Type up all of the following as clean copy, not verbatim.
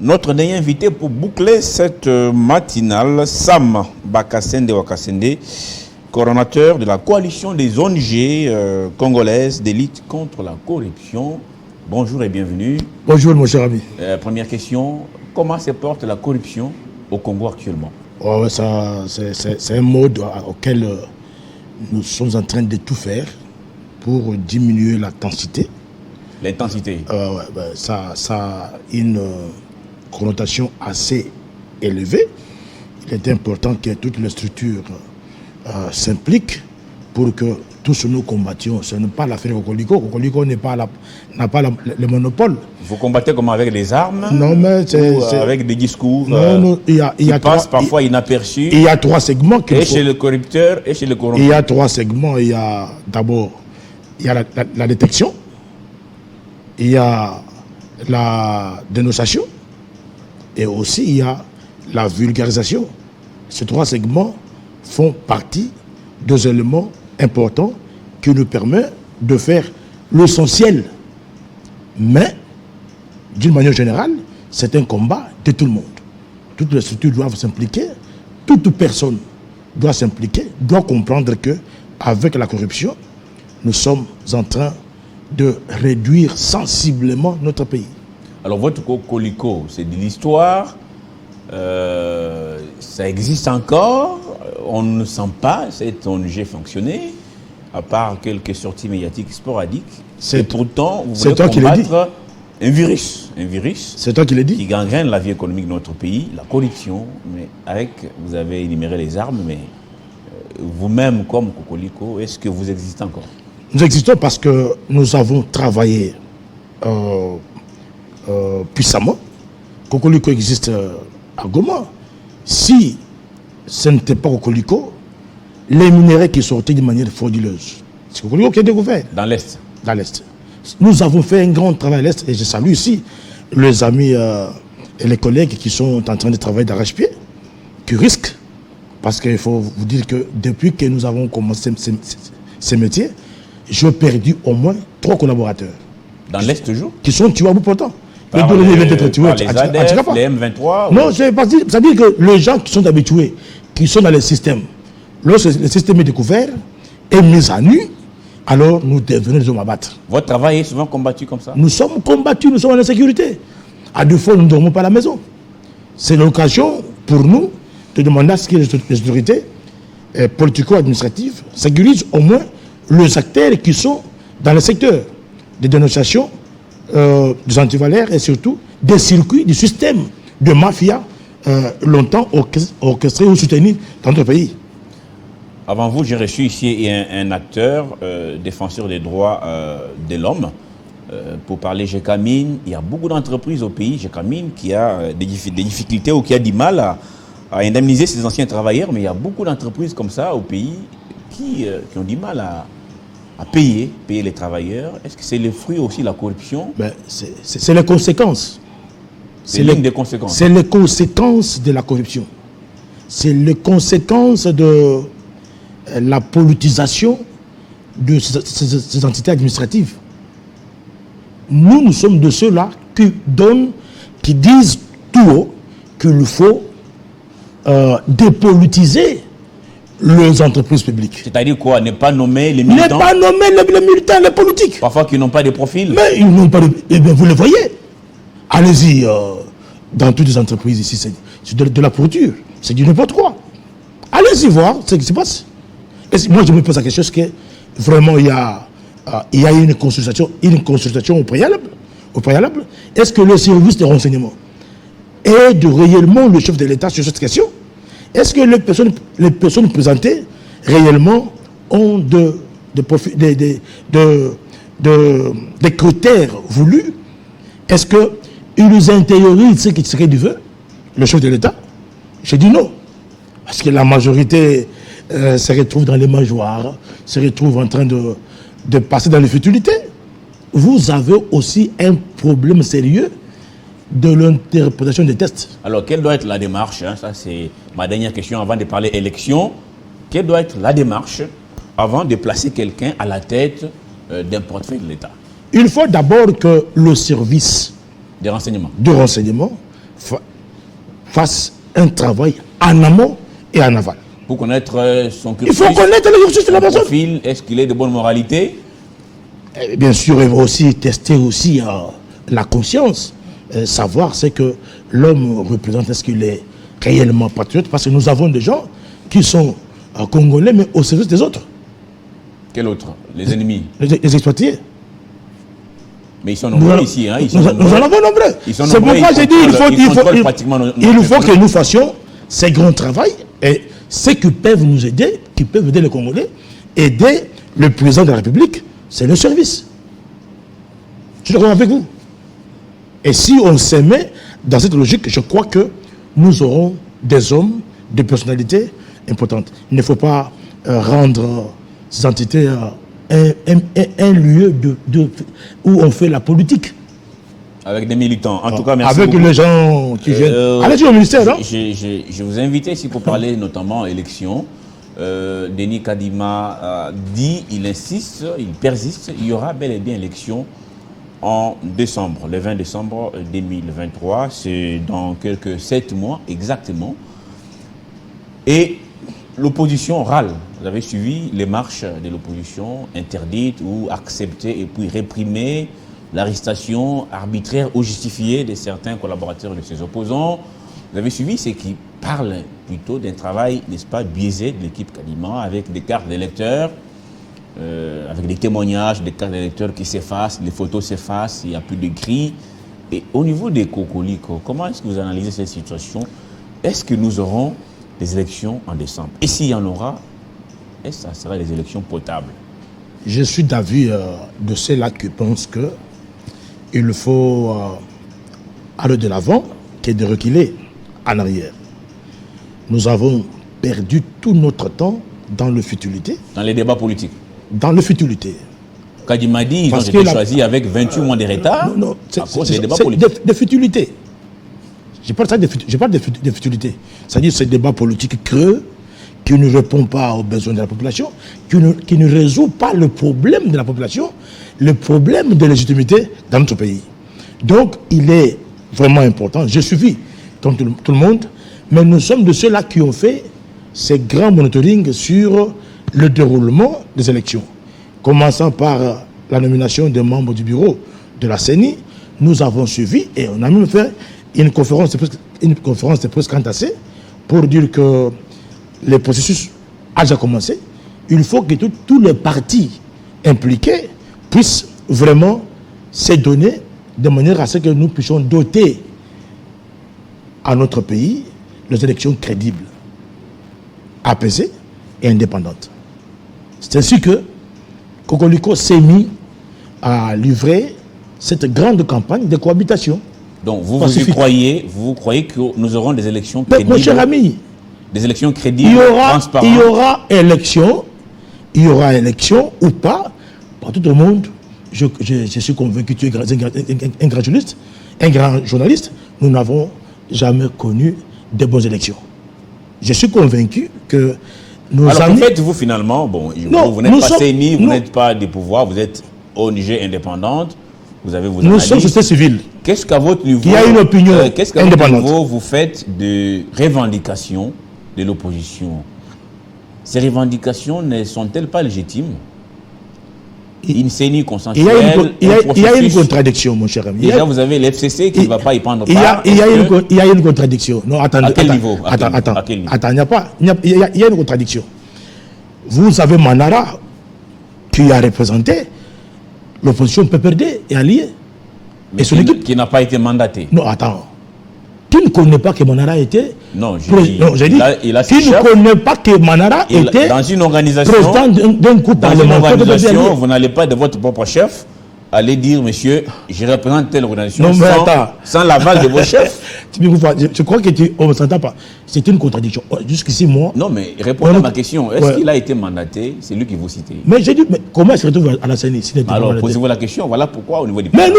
Notre dernier invité pour boucler cette matinale, Sam Bakasende Wakasende, coordonnateur de la coalition des ONG congolaises d'élite contre la corruption. Bonjour et bienvenue. Bonjour mon cher ami. Première question, comment se porte la corruption au Congo actuellement? Oh, c'est un mode auquel nous sommes en train de tout faire pour diminuer l'intensité. L'intensité? Ça a une connotation assez élevée. Il est important que toutes les structures s'impliquent pour que tous nous combattions. Ce n'est pas l'affaire Kokoliko. Kokoliko n'a pas le monopole. Vous combattez comment? Avec les armes? Non, mais c'est avec des discours qui passent parfois inaperçus. Il y a trois segments. Chez le corrupteur et chez le corrompu. Il y a trois segments. Il y a d'abord la détection. Il y a la dénonciation. Et aussi, il y a la vulgarisation. Ces trois segments font partie des éléments importants qui nous permettent de faire l'essentiel. Mais, d'une manière générale, c'est un combat de tout le monde. Toutes les structures doivent s'impliquer. Toute personne doit s'impliquer, doit comprendre qu'avec la corruption, nous sommes en train de réduire sensiblement notre pays. Alors votre Kokoliko, c'est de l'histoire, ça existe encore, on ne sent pas cette ONG fonctionner, à part quelques sorties médiatiques sporadiques. Et pourtant, vous voulez combattre un virus. C'est toi qui l'as dit. Qui gangrène la vie économique de notre pays, la corruption, mais vous avez énuméré les armes, mais vous-même comme Kokoliko, est-ce que vous existez encore? Nous existons parce que nous avons travaillé puissamment. Kokoliko existe à Goma. Si ce n'était pas Kokoliko, les minéraux qui sortaient de manière frauduleuse, c'est Kokoliko qui a découvert. Dans l'Est? Dans l'Est. Nous avons fait un grand travail à l'Est et je salue ici les amis et les collègues qui sont en train de travailler d'arrache-pied, qui risquent, parce qu'il faut vous dire que depuis que nous avons commencé ces métiers, j'ai perdu au moins 3 collaborateurs. Dans l'Est toujours? Qui sont tués à bout portant. Les ADF, les M23? Non, c'est pas dire. Ça veut dire que les gens qui sont habitués, qui sont dans le système, lorsque le système est découvert et mis à nu, alors nous devenons des hommes à battre. Votre travail est souvent combattu comme ça? Nous sommes combattus, nous sommes en insécurité. À deux fois, nous ne dormons pas à la maison. C'est l'occasion pour nous de demander à ce que les autorités politico-administratives sécurisent au moins les acteurs qui sont dans le secteur des dénonciations, des antivaleurs et surtout des circuits du système de mafia longtemps orchestré ou soutenu dans notre pays. Avant vous, j'ai reçu ici un acteur, défenseur des droits de l'homme, pour parler Gécamine. Il y a beaucoup d'entreprises au pays, Gécamine, qui a des difficultés ou qui a du mal à indemniser ses anciens travailleurs, mais il y a beaucoup d'entreprises comme ça au pays qui ont du mal à payer les travailleurs. Est-ce que c'est le fruit aussi de la corruption? C'est les conséquences. C'est l'une des conséquences. C'est les conséquences de la corruption. C'est les conséquences de la politisation de ces entités administratives. Nous sommes de ceux-là qui disent tout haut qu'il faut dépolitiser les entreprises publiques. C'est-à-dire quoi? Ne pas nommer les militants? Ne pas nommer les militants, les politiques. Parfois qui n'ont pas de profil. Mais ils n'ont pas de... Eh bien, vous le voyez. Allez-y, dans toutes les entreprises ici, c'est de la pourriture. C'est du n'importe quoi. Allez-y voir ce qui se passe. Et moi, je me pose la question, est-ce que vraiment il y a une consultation au préalable? Est-ce que le service de renseignement aide réellement le chef de l'État sur cette question? Est-ce que les personnes présentées réellement ont des critères voulus? Est-ce qu'ils intériorisent ce qui serait du vœu, le chef de l'État? J'ai dit non. Parce que la majorité se retrouve dans les mangeoires, se retrouve en train de passer dans les futilités. Vous avez aussi un problème sérieux de l'interprétation des tests. Alors, quelle doit être la démarche, hein? Ça, c'est ma dernière question avant de parler élection. Quelle doit être la démarche avant de placer quelqu'un à la tête d'un portefeuille de l'État? Il faut d'abord que le service de renseignement fasse un travail en amont et en aval. Pour connaître son Il faut connaître l'exercice de la personne. profil, est-ce qu'il est de bonne moralité? Et bien sûr, il va aussi tester aussi la conscience, savoir ce que l'homme représente, est-ce qu'il est réellement patriote, parce que nous avons des gens qui sont congolais, mais au service des autres. Quel autre? Les ennemis. Les exploités. Mais ils sont nombreux ici. Hein? Nous en avons nombreux. C'est pourquoi j'ai dit il faut que nous fassions ces grands travaux et ceux qui peuvent nous aider, qui peuvent aider les Congolais, aider le président de la République, c'est le service. Je suis d'accord avec vous. Et si on s'aimait dans cette logique, je crois que nous aurons des hommes, des personnalités importantes. Il ne faut pas rendre ces entités un lieu où on fait la politique. Avec des militants. En tout cas, merci avec beaucoup. Les gens qui viennent. Allez-y au ministère. Hein? Je vous invite ici pour parler notamment élections. Denis Kadima dit, il insiste, il persiste, il y aura bel et bien élection en décembre, le 20 décembre 2023. C'est dans quelques 7 mois exactement. Et l'opposition râle. Vous avez suivi les marches de l'opposition interdites ou acceptées et puis réprimées, l'arrestation arbitraire ou justifiée de certains collaborateurs de ses opposants. Vous avez suivi ceux qui parlent plutôt d'un travail, n'est-ce pas, biaisé de l'équipe Kadima avec des cartes d'électeurs, avec des témoignages, des cartes d'électeurs qui s'effacent, les photos s'effacent, il n'y a plus de gris. Et au niveau des Cocolico, comment est-ce que vous analysez cette situation? Est-ce que nous aurons des élections en décembre? Et s'il y en aura, est-ce que ça sera des élections potables? Je suis d'avis de ceux-là qui pensent qu'il faut aller de l'avant que de reculer en arrière. Nous avons perdu tout notre temps dans le futilité. Dans les débats politiques? Dans le futilité. Kadima dit ils ont été choisis avec 28 mois de retard à cause des débats politiques. De futilité. Je parle de futilité. C'est-à-dire ces débats politiques creux qui ne répondent pas aux besoins de la population, qui ne résout pas le problème de la population, le problème de légitimité dans notre pays. Donc, il est vraiment important. J'ai suivi, comme tout le monde, mais nous sommes de ceux-là qui ont fait ces grands monitoring sur le déroulement des élections. Commençant par la nomination des membres du bureau de la CENI, nous avons suivi et on a même fait une conférence de presse entassée pour dire que le processus a déjà commencé. Il faut que tous les partis impliqués puissent vraiment se donner de manière à ce que nous puissions doter à notre pays les élections crédibles, apaisées et indépendantes. C'est ainsi que Cocolico s'est mis à livrer cette grande campagne de cohabitation. Donc vous croyez que nous aurons des élections crédibles? Mon cher ami, des élections crédibles, transparentes. Il y aura élection ou pas. Par tout le monde, je suis convaincu que tu es un grand journaliste, nous n'avons jamais connu de bonnes élections. Je suis convaincu que nos amis... Alors, en fait, vous finalement, bon, vous n'êtes pas CENI, vous n'êtes pas des pouvoirs, vous êtes ONG indépendante, vous avez vos analyses. Nous sommes société civile. Qu'est-ce qu'à votre niveau... Il y a une opinion indépendante. Vous faites de revendications de l'opposition? Ces revendications ne sont-elles pas légitimes? Une CENI consensuelle, il y a une contradiction, mon cher ami. Déjà, vous avez l'FCC qui ne va pas y prendre part. Il y a une contradiction. Non, attends, à quel niveau? Attends, il y a une contradiction. Vous avez Manara qui a représenté l'opposition PPRD et alliée. Mais qui n'a pas été mandaté. Non, attends. Qui ne connaît pas que Manara était... Non, j'ai dit, qui ne connaît pas que Manara était dans une organisation, président d'un groupe parlementaire. Dans une organisation, vous n'allez pas de votre propre chef aller dire, monsieur, je représente telle organisation sans l'aval de vos chefs. Je crois qu'on ne s'entend pas. C'est une contradiction. Jusqu'ici, moi... Non, mais répondez à ma question. Est-ce qu'il a été mandaté? C'est lui qui vous citez. Mais j'ai dit, mais comment il se retrouve à la CENI? Alors, posez-vous la question. Voilà pourquoi au niveau du... Mais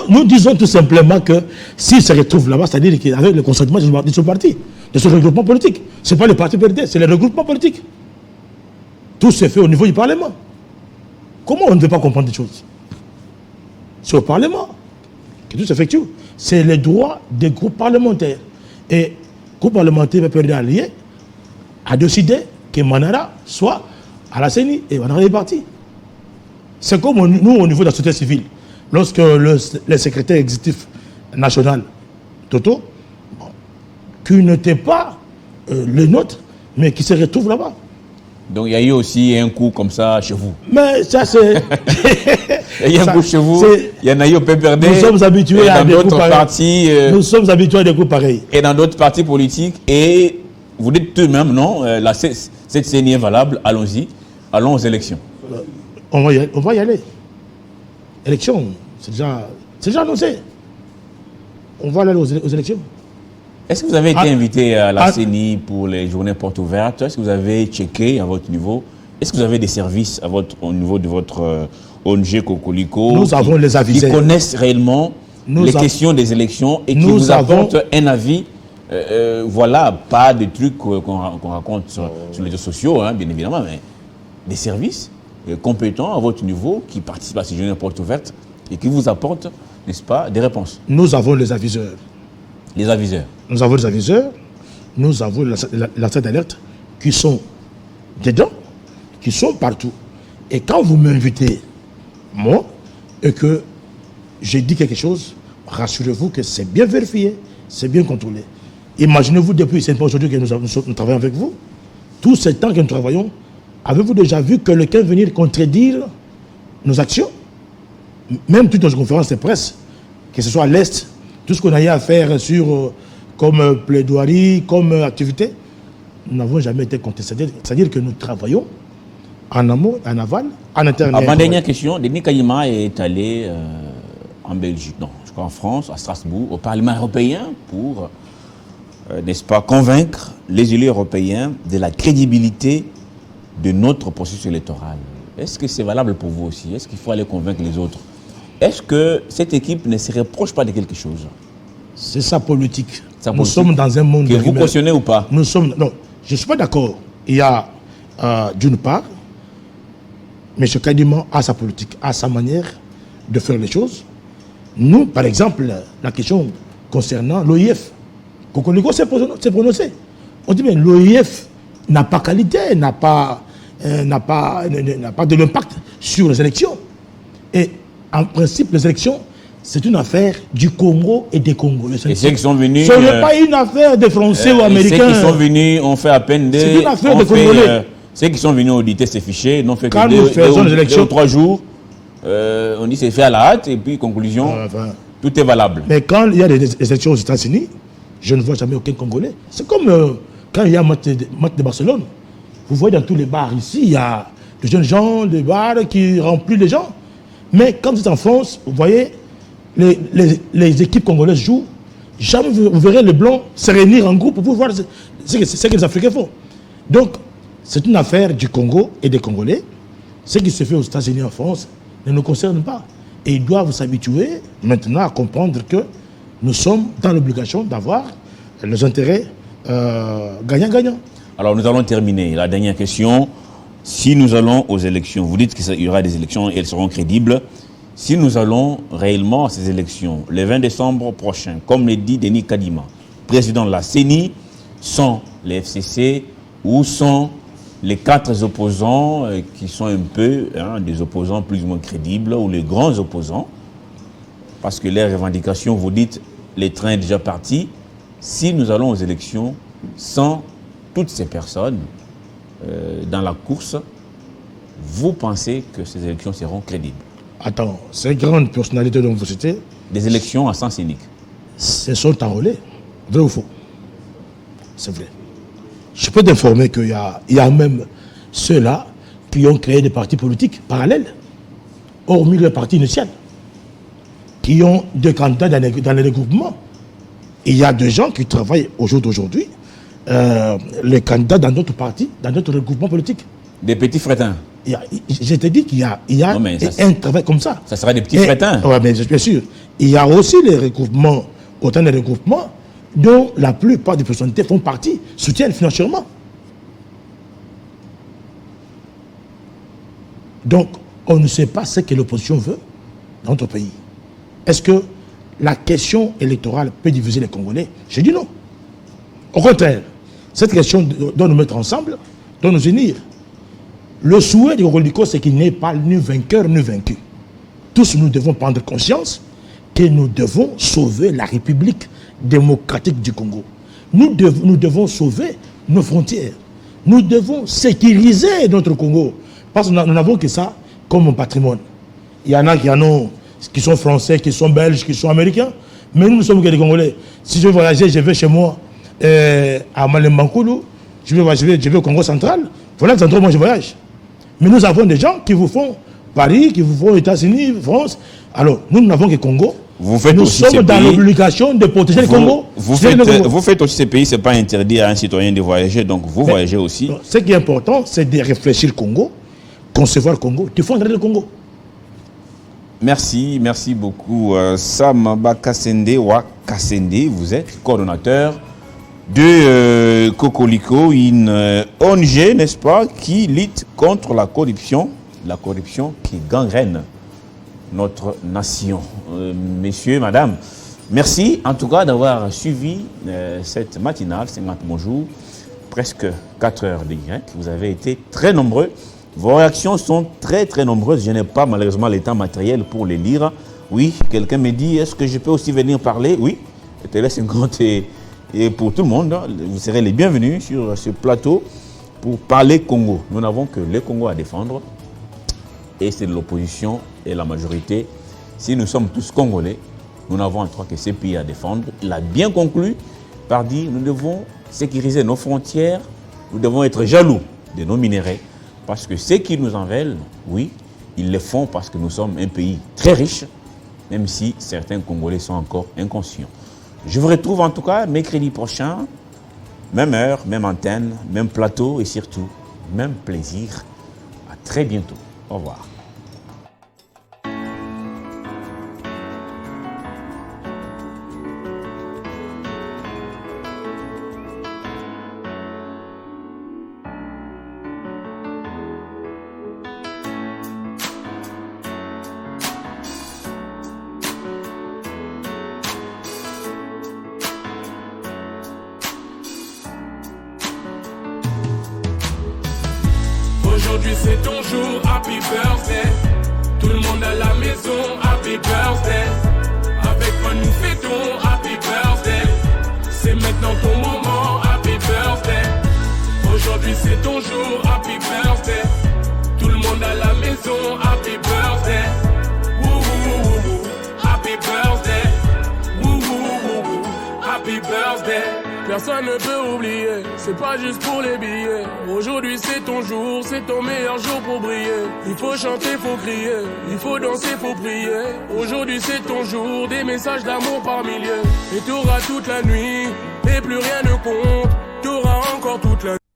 nous disons tout simplement que s'il se retrouve là-bas, c'est-à-dire qu'avec le consentement de ce parti, de ce regroupement politique, ce n'est pas le parti PRD, c'est le regroupement politique. Tout se fait au niveau du Parlement. Comment on ne veut pas comprendre des choses? C'est au Parlement tout s'effectue. C'est les droits des groupes parlementaires. Et le groupe parlementaire peut allié a décidé que Manara soit à la CENI et Manara est parti. C'est comme nous au niveau de la société civile. Lorsque le secrétaire exécutif national, Toto, qui n'était pas le nôtre, mais qui se retrouve là-bas. Donc il y a eu aussi un coup comme ça chez vous. Mais ça c'est... Il y a un coup chez vous, il y en a eu au PPRD. Nous sommes habitués à des coups pareils. Nous sommes habitués à des coups pareils. Et dans d'autres partis politiques. Et vous dites tout de même, non, cette CENI est valable, allons-y, allons aux élections. On va y aller. Élections, c'est déjà annoncé. On va aller aux élections. Est-ce que vous avez été invité à la CENI pour les journées portes ouvertes? Est-ce que vous avez checké à votre niveau? Est-ce que vous avez des services au niveau de votre ONG Cocolico? Nous avons les avisés. Qui connaissent réellement les questions des élections et qui vous apportent un avis. Voilà, pas des trucs qu'on raconte sur les réseaux sociaux, hein, bien évidemment, mais des services compétents à votre niveau qui participent à ces journées portes ouvertes et qui vous apportent, n'est-ce pas, des réponses. Nous avons les aviseurs. Les aviseurs. Nous avons les aviseurs, nous avons la d'alerte qui sont dedans, qui sont partout. Et quand vous m'invitez, moi, et que j'ai dit quelque chose, rassurez-vous que c'est bien vérifié, c'est bien contrôlé. Imaginez-vous depuis, c'est pas aujourd'hui que nous travaillons avec vous, tout ce temps que nous travaillons, avez-vous déjà vu quelqu'un venir contredire nos actions? Même toutes nos conférences de presse, que ce soit à l'Est, tout ce qu'on a eu à faire sur, comme plaidoirie, comme activité, nous n'avons jamais été contestés. C'est-à-dire que nous travaillons en amont, en aval, en interne. Ma dernière question, Denis Kadima est allé en Belgique, non, je crois en France, à Strasbourg, au Parlement européen pour, n'est-ce pas, convaincre les élus européens de la crédibilité de notre processus électoral. Est-ce que c'est valable pour vous aussi? Est-ce qu'il faut aller convaincre les autres? Est-ce que cette équipe ne se reproche pas de quelque chose? C'est sa politique. Nous sommes dans un monde... Que vous cautionnez ou pas? Nous sommes... Non, je ne suis pas d'accord. Il y a, d'une part, M. Kadima a sa politique, a sa manière de faire les choses. Nous, par exemple, la question concernant l'OIF, Cocolico s'est prononcé. On dit, mais l'OIF n'a pas qualité, n'a pas de l'impact sur les élections. Et en principe, les élections, c'est une affaire du Congo et des Congolais. Et ceux qui sont venus... Ce n'est pas une affaire des Français ou Américains. Ceux qui sont venus ont fait à peine des... C'est une affaire des Congolais. Ceux qui sont venus auditer ces fichiers n'ont fait quand que 2 ou 3 jours. On dit c'est fait à la hâte et puis conclusion, tout est valable. Mais quand il y a des élections aux États-Unis, je ne vois jamais aucun Congolais. C'est comme quand il y a match de Barcelone. Vous voyez dans tous les bars ici, il y a de jeunes gens, des bars qui remplissent les gens. Mais quand vous êtes en France, vous voyez, les équipes congolaises jouent. Jamais vous verrez les Blancs se réunir en groupe pour voir ce que les Africains font. Donc, c'est une affaire du Congo et des Congolais. Ce qui se fait aux États-Unis et en France ne nous concerne pas. Et ils doivent s'habituer maintenant à comprendre que nous sommes dans l'obligation d'avoir les intérêts gagnant-gagnant. Alors nous allons terminer. La dernière question. Si nous allons aux élections, vous dites qu'il y aura des élections et elles seront crédibles. Si nous allons réellement à ces élections, le 20 décembre prochain, comme le dit Denis Kadima, président de la CENI, sont les FCC ou sont les 4 opposants qui sont un peu des opposants plus ou moins crédibles ou les grands opposants, parce que les revendications, vous dites, les trains est déjà parti. Si nous allons aux élections sans toutes ces personnes dans la course, vous pensez que ces élections seront crédibles? Attends, ces grandes personnalités dont vous citez... Des élections à sens unique. Se sont enrôlés. Vrai ou faux? C'est vrai. Je peux t'informer qu'il y a même ceux-là qui ont créé des partis politiques parallèles, hormis le parti initial, qui ont des candidats dans les regroupements. Il y a des gens qui travaillent au jour d'aujourd'hui, les candidats dans d'autres partis, dans d'autres regroupements politiques. Des petits frétins. Je te dis qu'il y a un travail comme ça. Ça sera des petits frétins. Oui, mais bien sûr. Il y a aussi les regroupements, autant de regroupements dont la plupart des personnalités font partie, soutiennent financièrement. Donc, on ne sait pas ce que l'opposition veut dans notre pays. Est-ce que la question électorale peut diviser les Congolais. J'ai dit non. Au contraire, cette question doit nous mettre ensemble, doit nous unir. Le souhait du Congolais, c'est qu'il n'est pas ni vainqueur ni vaincu. Tous nous devons prendre conscience que nous devons sauver la République démocratique du Congo. Nous devons sauver nos frontières. Nous devons sécuriser notre Congo. Parce que nous n'avons que ça comme patrimoine. Il y en a qui sont français, qui sont belges, qui sont américains. Mais nous ne sommes que des Congolais. Si je veux voyager, je vais chez moi à Malembankoulou. Je vais au Congo central. Voilà les endroits où moi je voyage. Mais nous avons des gens qui vous font Paris, qui vous font États-Unis, France. Alors, nous n'avons que Congo. Nous sommes dans l'obligation de protéger le Congo. Vous faites aussi ces pays, ce n'est pas interdit à un citoyen de voyager, donc vous voyagez aussi. Ce qui est important, c'est de réfléchir le Congo, concevoir le Congo, défendre le Congo. Merci beaucoup. Sam Bakasende Wakasende, vous êtes coordonnateur de Kokoliko, une ONG, n'est-ce pas, qui lutte contre la corruption qui gangrène notre nation. Messieurs, madame, merci en tout cas d'avoir suivi cette matinale, 50 bonjour, presque 4 heures de direct. Vous avez été très nombreux. Vos réactions sont très nombreuses. Je n'ai pas malheureusement le temps matériel pour les lire. Oui, quelqu'un me dit, est-ce que je peux aussi venir parler? Oui, Télé 50 et pour tout le monde, vous serez les bienvenus sur ce plateau pour parler Congo. Nous n'avons que le Congo à défendre et c'est l'opposition et la majorité. Si nous sommes tous Congolais, nous n'avons en tout cas que ces pays à défendre. Il a bien conclu par dire nous devons sécuriser nos frontières, nous devons être jaloux de nos minéraux parce que ceux qui nous en veulent, oui, ils le font parce que nous sommes un pays très riche, même si certains Congolais sont encore inconscients. Je vous retrouve en tout cas mercredi prochain, même heure, même antenne, même plateau et surtout, même plaisir. À très bientôt. Au revoir. Aujourd'hui c'est ton jour, happy birthday. Tout le monde à la maison, happy birthday. Avec moi nous fêtons, happy birthday. C'est maintenant ton moment, happy birthday. Aujourd'hui c'est ton jour, happy birthday. Tout le monde à la maison, happy birthday. Woo woo woo woo, happy birthday. Woo woo woo woo, happy birthday. Personne ne peut oublier, c'est pas juste pour les billets. Aujourd'hui c'est ton jour, c'est ton meilleur jour pour briller. Il faut chanter, faut crier, il faut danser, faut prier. Aujourd'hui c'est ton jour, des messages d'amour par milliers. Et t'auras toute la nuit, et plus rien ne compte. T'auras encore toute la nuit.